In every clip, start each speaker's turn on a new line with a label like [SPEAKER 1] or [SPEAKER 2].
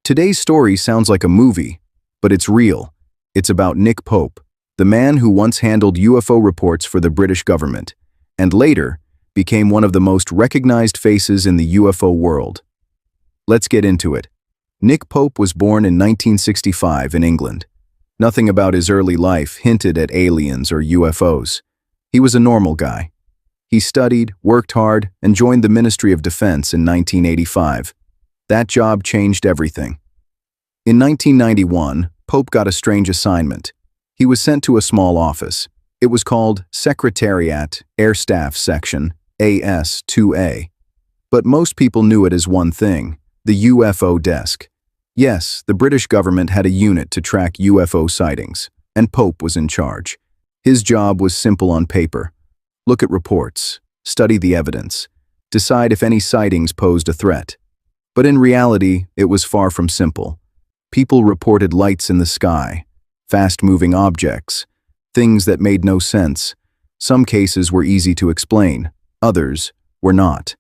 [SPEAKER 1] Today's story sounds like a movie, but it's real. It's about Nick Pope, the man who once handled UFO reports for the British government, and later became one of the most recognized faces in the UFO world. Let's get into it. Nick Pope was born in 1965 in England. Nothing about his early life hinted at aliens or UFOs. He was a normal guy. He studied, worked hard, and joined the Ministry of Defense in 1985. That job changed everything. In 1991, Pope got a strange assignment. He was sent to a small office. It was called Secretariat Air Staff Section, AS-2A. But most people knew it as one thing, the UFO Desk. Yes, the British government had a unit to track UFO sightings, and Pope was in charge. His job was simple on paper. Look at reports, study the evidence, decide if any sightings posed a threat. But in reality, it was far from simple. People reported lights in the sky, fast-moving objects, things that made no sense. Some cases were easy to explain, others were not.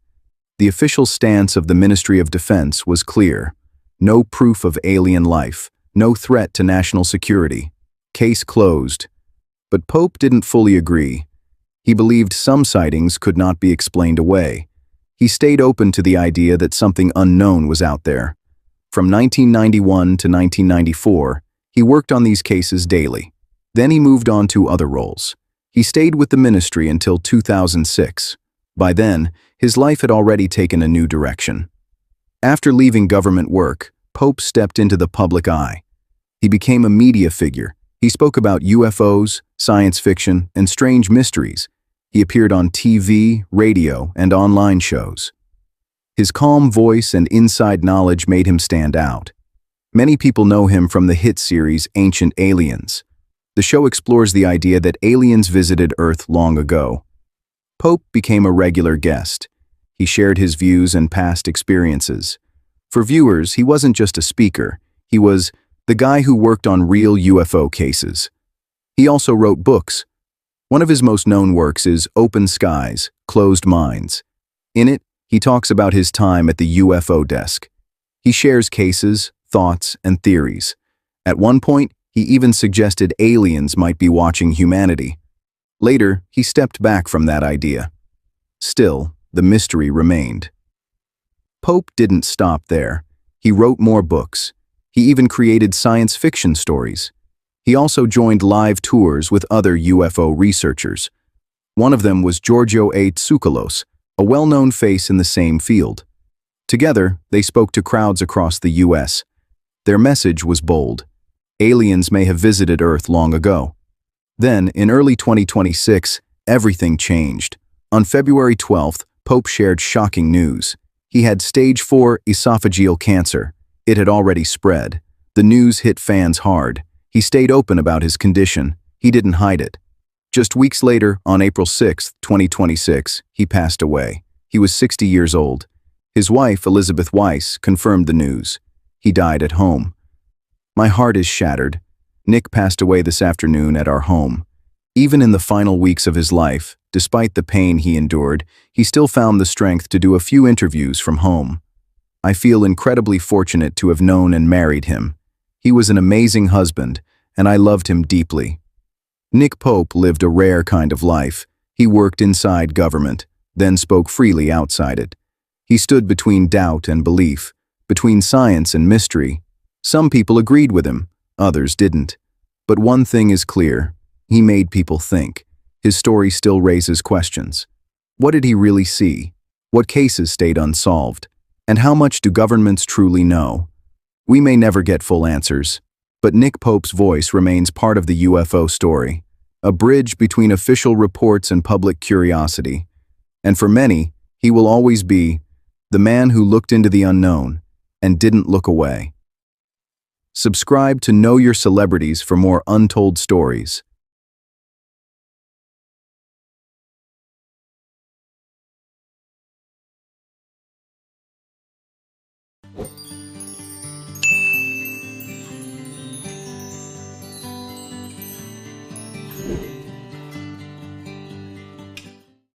[SPEAKER 1] The official stance of the Ministry of Defense was clear. No proof of alien life, no threat to national security. Case closed. But Pope didn't fully agree. He believed some sightings could not be explained away. He stayed open to the idea that something unknown was out there. From 1991 to 1994, he worked on these cases daily. Then he moved on to other roles. He stayed with the ministry until 2006. By then, his life had already taken a new direction. After leaving government work, Pope stepped into the public eye. He became a media figure. He spoke about UFOs, science fiction, and strange mysteries. He appeared on TV, radio, and online shows. His calm voice and inside knowledge made him stand out. Many people know him from the hit series Ancient Aliens. The show explores the idea that aliens visited Earth long ago. Pope became a regular guest. He shared his views and past experiences. For viewers, he wasn't just a speaker. He was the guy who worked on real UFO cases. He also wrote books. One of his most known works is Open Skies, Closed Minds. In it, he talks about his time at the UFO Desk. He shares cases, thoughts, and theories. At one point, he even suggested aliens might be watching humanity. Later, he stepped back from that idea. Still, the mystery remained. Pope didn't stop there. He wrote more books. He even created science fiction stories. He also joined live tours with other UFO researchers. One of them was Giorgio A. Tsoukalos, a well-known face in the same field. Together, they spoke to crowds across the US. Their message was bold. Aliens may have visited Earth long ago. Then, in early 2026, everything changed. On February 12th, Pope shared shocking news. He had stage 4 esophageal cancer. It had already spread. The news hit fans hard. He stayed open about his condition. He didn't hide it. Just weeks later, on April 6, 2026, he passed away. He was 60 years old. His wife, Elizabeth Weiss, confirmed the news. He died at home. My heart is shattered. Nick passed away this afternoon at our home. Even in the final weeks of his life, despite the pain he endured, he still found the strength to do a few interviews from home. I feel incredibly fortunate to have known and married him. He was an amazing husband, and I loved him deeply. Nick Pope lived a rare kind of life. He worked inside government, then spoke freely outside it. He stood between doubt and belief, between science and mystery. Some people agreed with him, others didn't. But one thing is clear: he made people think. His story still raises questions. What did he really see? What cases stayed unsolved? And how much do governments truly know? We may never get full answers, but Nick Pope's voice remains part of the UFO story, a bridge between official reports and public curiosity. And for many, he will always be the man who looked into the unknown and didn't look away. Subscribe to Know Your Celebrities for more untold stories.